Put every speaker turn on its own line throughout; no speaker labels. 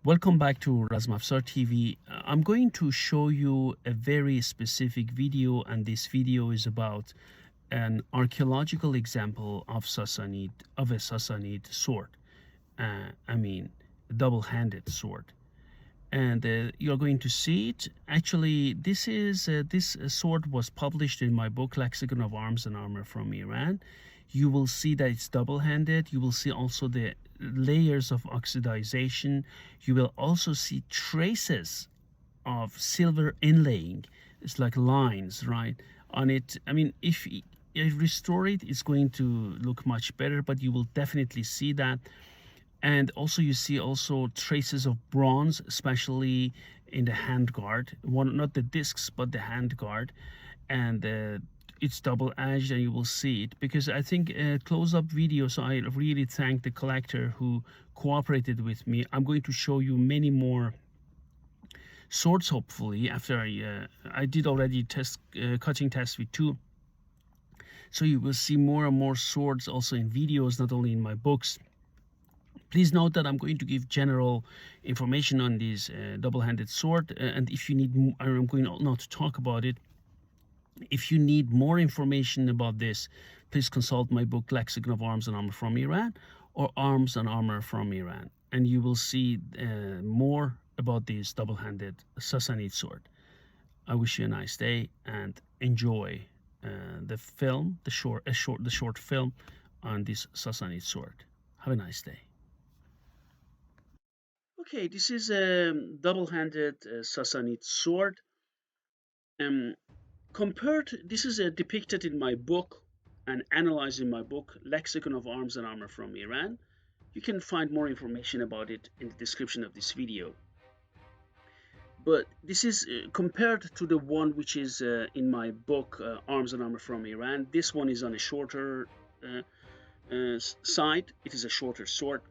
Welcome back to Razmafsar TV. I'm going to show you a very specific video, and this video is about an archaeological example of a Sassanid sword. I mean, a double-handed sword. And you're going to see it. Actually, this sword was published in my book Lexicon of Arms and Armor from Iran. You will see that it's double-handed. You will see also the layers of oxidization. You will also see traces of silver inlaying. It's like lines, right, on it. I mean, if you restore it, it's going to look much better, but you will definitely see that. And also you see also traces of bronze, especially in the hand guard, one, not the discs but the hand guard. And it's double edged, and you will see it because I think close-up video. So I really thank the collector who cooperated with me. I'm going to show you many more swords, hopefully, after I did already cutting tests with two. So you will see more and more swords also in videos, not only in my books. Please note that I'm going to give general information on this double-handed sword, and if you need, I'm going not to talk about it. If you need more information about this, please consult my book Lexicon of Arms and Armor from Iran or Arms and Armor from Iran, and you will see more about this double-handed Sassanid sword. I wish you a nice day and enjoy the film, the short film on this Sassanid sword. Have a nice day. Okay, this is a double-handed Sassanid sword. This is depicted in my book and analyzed in my book, Lexicon of Arms and Armor from Iran. You can find more information about it in the description of this video. But this is compared to the one which is in my book, Arms and Armor from Iran. This one is on a shorter side. It is a shorter sword,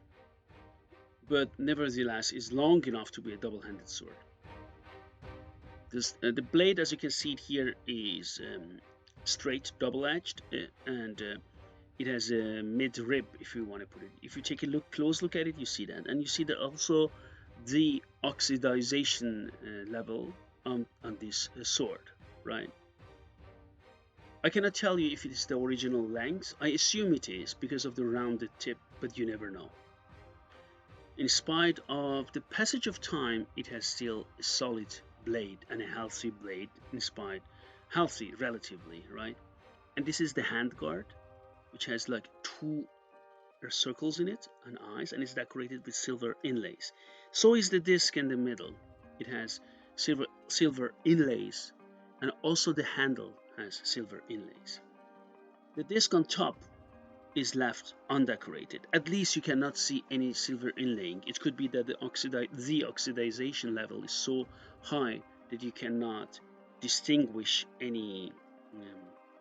but nevertheless is long enough to be a double-handed sword. The blade, as you can see it here, is straight, double-edged, and it has a mid-rib, if you want to put it. If you take a close look at it, you see that, and you see that also the oxidization level on this sword, right? I cannot tell you if it is the original length. I assume it is because of the rounded tip, but you never know. In spite of the passage of time, it has still a solid blade and a healthy blade, healthy relatively, right? And this is the hand guard, which has like two circles in it and eyes, and is decorated with silver inlays. So is the disc in the middle. It has silver inlays, and also the handle has silver inlays. The disc on top is left undecorated. At least you cannot see any silver inlaying. It could be that the oxidization level is so high that you cannot distinguish any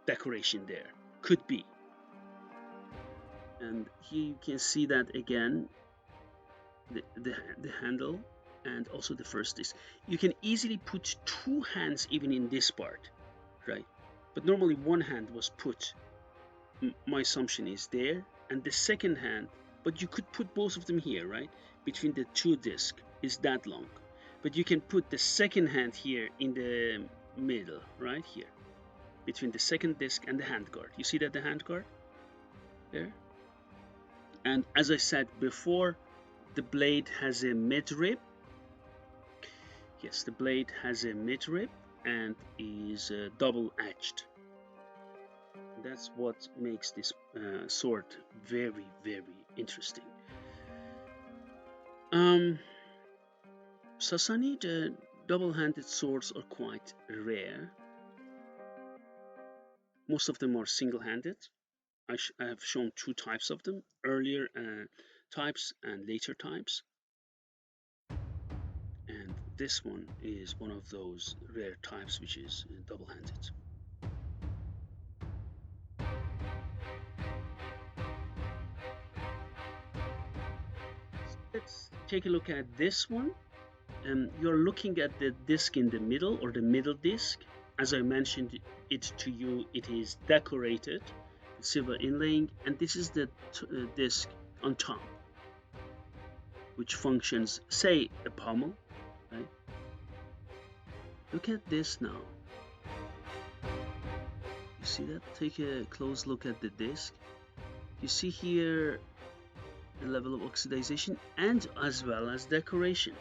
decoration there. Could be. And here you can see that again, the handle and also the first disc. You can easily put two hands even in this part, right? But normally one hand was put, my assumption is there, and the second hand, but you could put both of them here, right? Between the two discs is that long. But you can put the second hand here in the middle, right here, between the second disc and the hand guard. You see that the hand guard there? And as I said before, the blade has a mid-rib. Yes, the blade has a mid-rib and is double-edged. That's what makes this sword very, very interesting. Sassanid double-handed swords are quite rare. Most of them are single-handed. I have shown two types of them, earlier types and later types. And this one is one of those rare types which is double-handed. Let's take a look at this one. You're looking at the disc in the middle, or the middle disc. As I mentioned it to you, it is decorated with silver inlaying, and this is the disc on top, which functions, say, a pommel, right? Look at this now. You see that? Take a close look at the disc. You see here the level of oxidization and as well as decoration,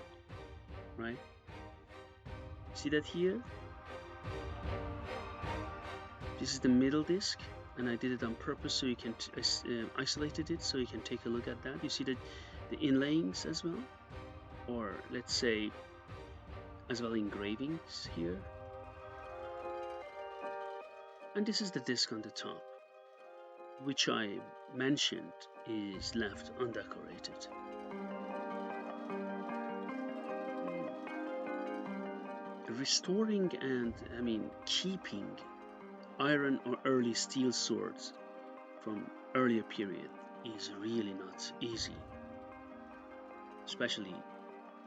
right? See that here? This is the middle disc, and I did it on purpose so you can isolated it so you can take a look at that. You see that the inlayings as well, or let's say as well engravings here. And this is the disc on the top, which I mentioned is left undecorated. Restoring and keeping iron or early steel swords from earlier period is really not easy, especially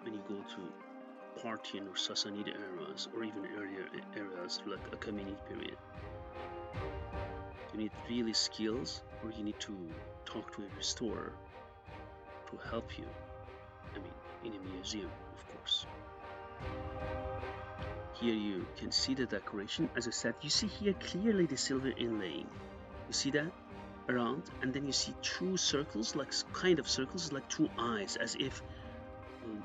when you go to Parthian or Sassanid eras, or even earlier eras like a Achaemenid period. You need really skills, or you need to talk to a restorer to help you. In a museum, of course. Here you can see the decoration. As I said, you see here clearly the silver inlaying. You see that around, and then you see two circles, like kind of circles, like two eyes, as if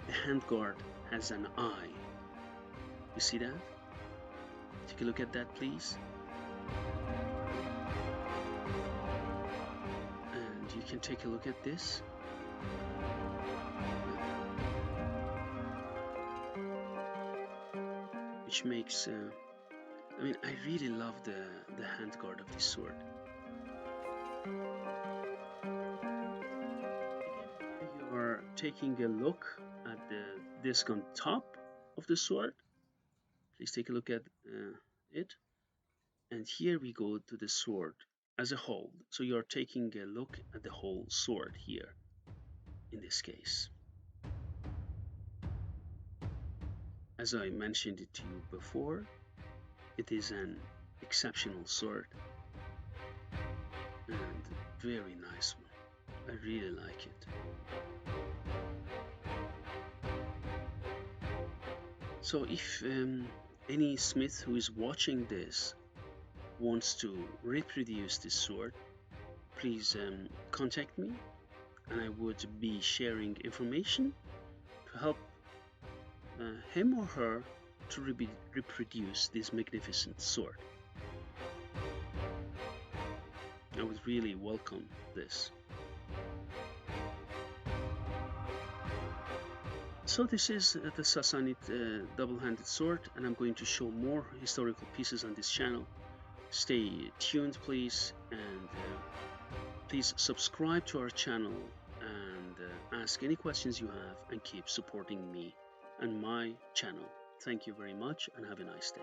the handguard has an eye. You see that? Take a look at that, please. And you can take a look at this. Which makes, I really love the handguard of this sword. You are taking a look at the disc on top of the sword. Please take a look at it. And here we go to the sword as a whole. So you are taking a look at the whole sword here, in this case. As I mentioned it to you before, it is an exceptional sword and very nice one. I really like it. So if any smith who is watching this wants to reproduce this sword, please contact me, and I would be sharing information to help him or her to reproduce this magnificent sword. I would really welcome this. So this is the Sassanid double-handed sword, and I'm going to show more historical pieces on this channel. Stay tuned, please, and please subscribe to our channel and ask any questions you have, and keep supporting me and my channel. Thank you very much, and have a nice day.